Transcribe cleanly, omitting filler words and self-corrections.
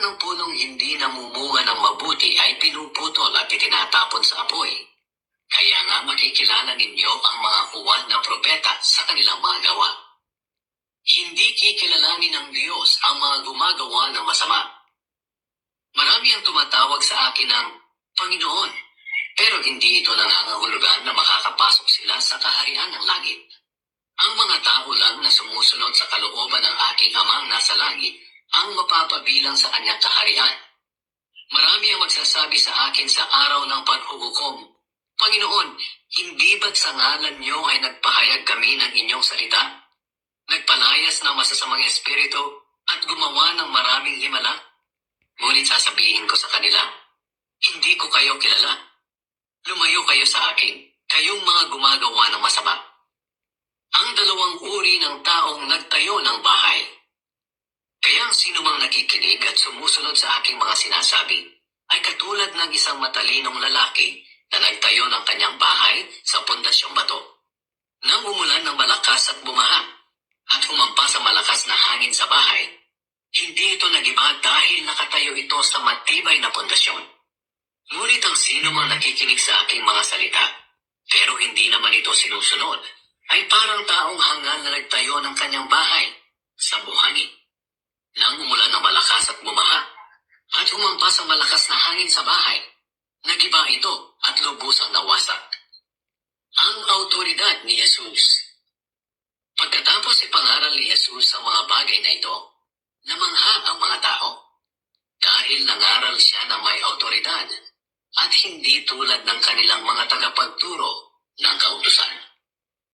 ng punong hindi namumunga ng mabuti ay pinuputol at itinatapon sa apoy. Kaya nga makikilala ninyo ang mga huwad na propeta sa kanilang mga gawa. Hindi kikilalanin ng Diyos ang mga gumagawa ng masama. Marami ang tumatawag sa akin ng Panginoon, pero hindi ito nangangahulugan na makakapasok sila sa kaharian ng langit. Ang mga tao lang na sumusunod sa kalooban ng aking Amang nasa langit ang mapapabilang sa kanyang kaharian. Marami ang magsasabi sa akin sa araw ng paghuhukom, Panginoon, hindi ba't sa ngalan niyo ay nagpahayag kami ng inyong salita? Nagpalayas ng masasamang espiritu at gumawa ng maraming himala? Ngunit sasabihin ko sa kanila, hindi ko kayo kilala. Lumayo kayo sa akin, kayong mga gumagawa ng masama. Ang dalawang uri ng taong nagtayo ng bahay. Kaya ang sinumang nakikinig at sumusunod sa aking mga sinasabi ay katulad ng isang matalinong lalaki na nagtayo ng kanyang bahay sa pundasyong bato. Nang umulan ng malakas at bumaha at humampas ang malakas na hangin sa bahay, hindi ito nagiba dahil nakatayo ito sa matibay na pundasyon. Ngunit ang sinumang nakikinig sa aking mga salita, pero hindi naman ito sinusunod, ay parang taong hangal na nagtayo ng kanyang bahay sa buhangin. Nang umulan ng malakas at bumaha, at humampas ang malakas na hangin sa bahay, nagiba ito at lubusang nawasak. Ang autoridad ni Jesus. Pagkatapos ipangaral ni Jesus ang mga bagay na ito, namangha ang mga tao. Dahil nangaral siya na may autoridad at hindi tulad ng kanilang mga tagapagturo ng kautusan.